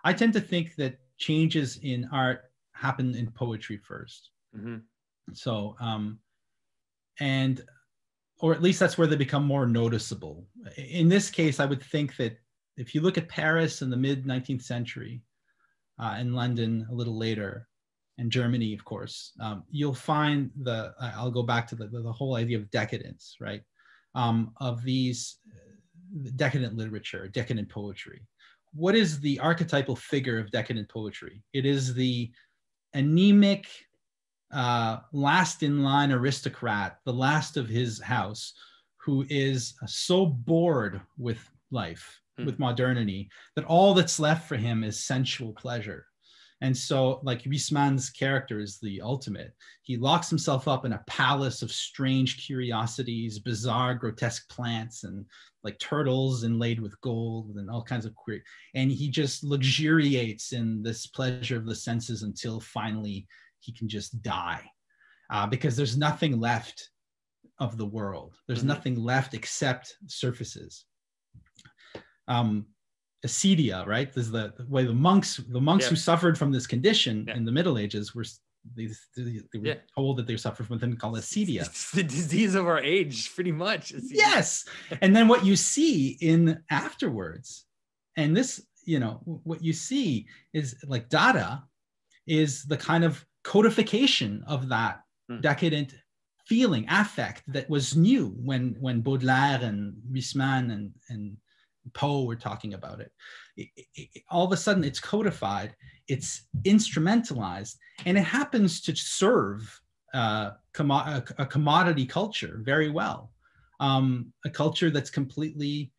I tend to think that changes in art happen in poetry first. Mm-hmm. So, and, or at least that's where they become more noticeable. In this case, I would think that if you look at Paris in the mid 19th century, and London a little later, and Germany, of course, you'll find I'll go back to the whole idea of decadence, right? Of these decadent literature, decadent poetry. What is the archetypal figure of decadent poetry? It is the anemic, last in line aristocrat, the last of his house, who is so bored with life, with modernity, that all that's left for him is sensual pleasure. And so, like, Huysmans' character is the ultimate. He locks himself up in a palace of strange curiosities, bizarre, grotesque plants, and like turtles inlaid with gold and all kinds of queer. And he just luxuriates in this pleasure of the senses until finally he can just die, because there's nothing left of the world. There's nothing left except surfaces. Acedia, right? This is the way the monks who suffered from this condition in the Middle Ages were they were told that they suffered from something called acedia. It's the disease of our age, pretty much. Yes. And then what you see in afterwards, and this, what you see is like Dada is the kind of codification of that decadent feeling, affect that was new when Baudelaire and Huysmans and Poe were talking about it. All of a sudden it's codified, it's instrumentalized, and it happens to serve a commodity culture very well. A culture that's completely,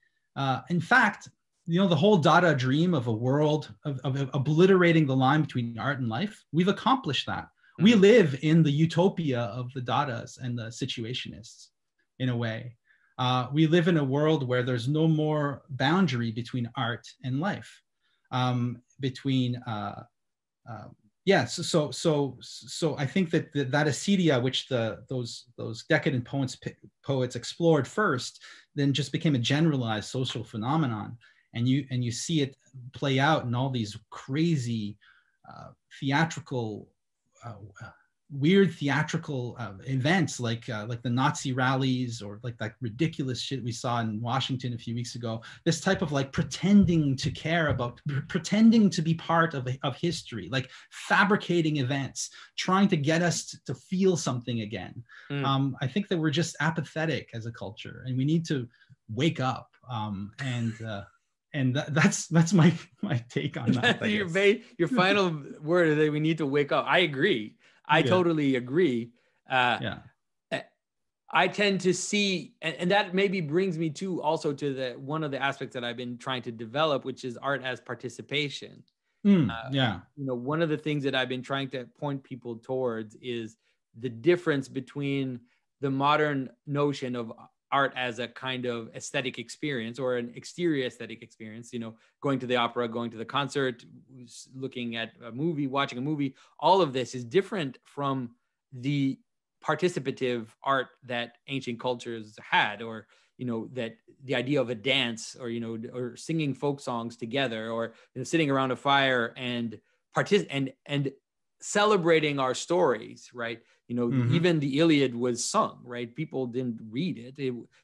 in fact, the whole Dada dream of a world of obliterating the line between art and life, we've accomplished that. We live in the utopia of the Dadas and the Situationists in a way. We live in a world where there's no more boundary between art and life. So I think that acedia, which those decadent poets explored first, then just became a generalized social phenomenon, and you see it play out in all these crazy theatrical. Weird theatrical events like the Nazi rallies, or like that ridiculous shit we saw in Washington a few weeks ago. This type of like pretending to care about, pretending to be part of history, like fabricating events, trying to get us to feel something again. I think that we're just apathetic as a culture, and we need to wake up. And that's my take on that. Your final word is that we need to wake up. I agree. I totally agree. I tend to see, and that maybe brings me to one of the aspects that I've been trying to develop, which is art as participation. One of the things that I've been trying to point people towards is the difference between the modern notion of art as a kind of aesthetic experience, or an exterior aesthetic experience, going to the opera, going to the concert, looking at a movie, watching a movie. All of this is different from the participative art that ancient cultures had, or, that the idea of a dance, or, or singing folk songs together, or sitting around a fire and celebrating our stories, right? Even the Iliad was sung, right? People didn't read it.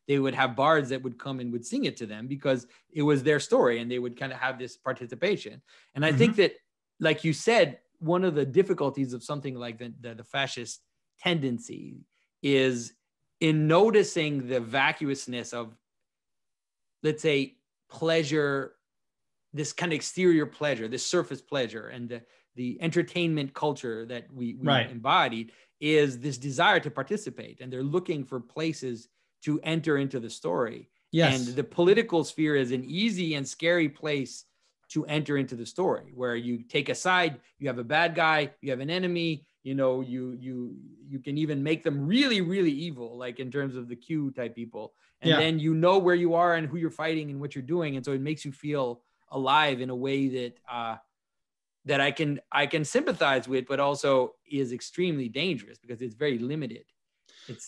They would have bards that would come and would sing it to them because it was their story, and they would kind of have this participation. And I think that, like you said, one of the difficulties of something like the fascist tendency is in noticing the vacuousness of, let's say, pleasure, this kind of exterior pleasure, this surface pleasure, and the entertainment culture that we embodied, is this desire to participate, and they're looking for places to enter into the story. Yes. And the political sphere is an easy and scary place to enter into the story, where you take a side, you have a bad guy, you have an enemy, you can even make them really, really evil, like in terms of the Q type people. And then where you are and who you're fighting and what you're doing. And so it makes you feel alive in a way that I can sympathize with, but also is extremely dangerous because it's very limited.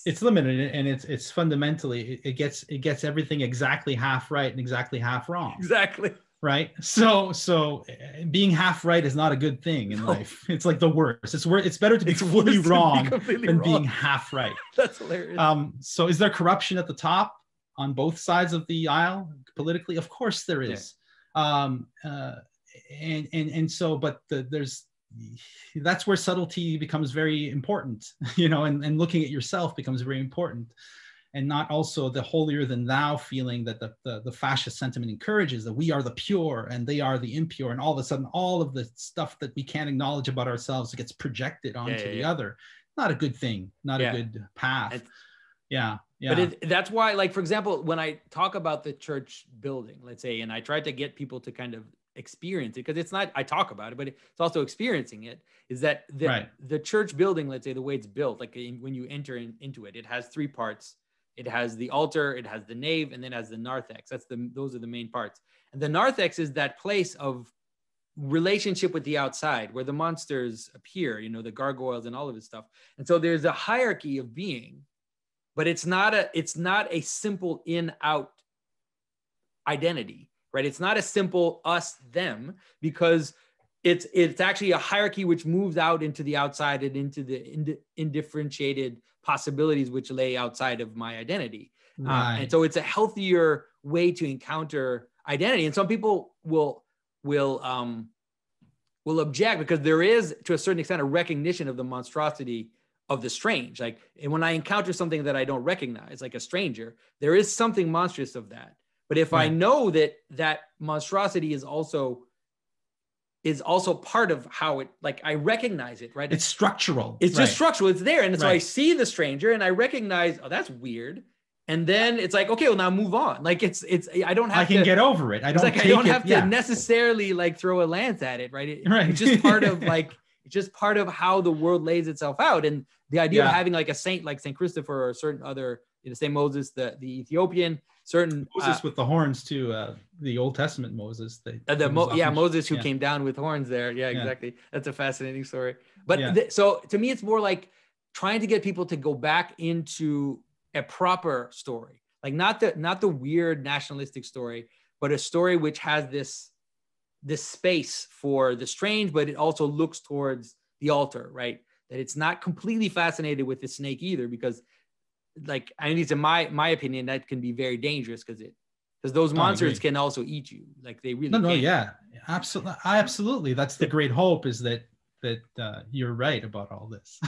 It's limited, and it's fundamentally it gets everything exactly half right and exactly half wrong. Exactly. right? So being half right is not a good thing in life. It's like the worst. It's better to be fully wrong than being half right. That's hilarious. So is there corruption at the top on both sides of the aisle politically? Of course there is. Yeah. That's where subtlety becomes very important, and looking at yourself becomes very important. And not also the holier than thou feeling that the fascist sentiment encourages, that we are the pure and they are the impure. And all of a sudden, all of the stuff that we can't acknowledge about ourselves gets projected onto the other. Not a good thing, not a good path. Yeah. But that's why, like, for example, when I talk about the church building, let's say, and I try to get people to kind of experience it, because it's not, I talk about it, but it's also experiencing it, is that the church building, let's say, the way it's built, like when you enter into it, it has three parts. It has the altar, it has the nave, and then it has the narthex. Those are the main parts. And the narthex is that place of relationship with the outside, where the monsters appear, the gargoyles and all of this stuff. And so there's a hierarchy of being, but it's not a simple in-out identity, right? It's not a simple us, them, because it's actually a hierarchy which moves out into the outside and into the indifferentiated possibilities which lay outside of my identity. Right. And so it's a healthier way to encounter identity. And some people will object, because there is, to a certain extent, a recognition of the monstrosity of the strange. Like, and when I encounter something that I don't recognize, like a stranger, there is something monstrous of that. But if I know that monstrosity is also part of how it, like, I recognize it, right? It's structural. It's just structural. It's there. And so I see the stranger and I recognize, oh, that's weird. And then it's like, okay, well, now move on. Like I don't have I can get over it. I don't have to necessarily like throw a lance at it, right? It's just part of it's just part of how the world lays itself out. And the idea of having like a saint like Saint Christopher or certain other, Saint Moses, the Ethiopian, certain Moses with the horns too, the Old Testament Moses. Moses who came down with horns there. Yeah, exactly. That's a fascinating story. But so to me, it's more like trying to get people to go back into a proper story, like not the weird nationalistic story, but a story which has this space for the strange, but it also looks towards the altar, right? That it's not completely fascinated with the snake either, because, like, at least in my opinion, that can be very dangerous, because those monsters can also eat you, like they really can. Absolutely. That's the great hope, is that you're right about all this.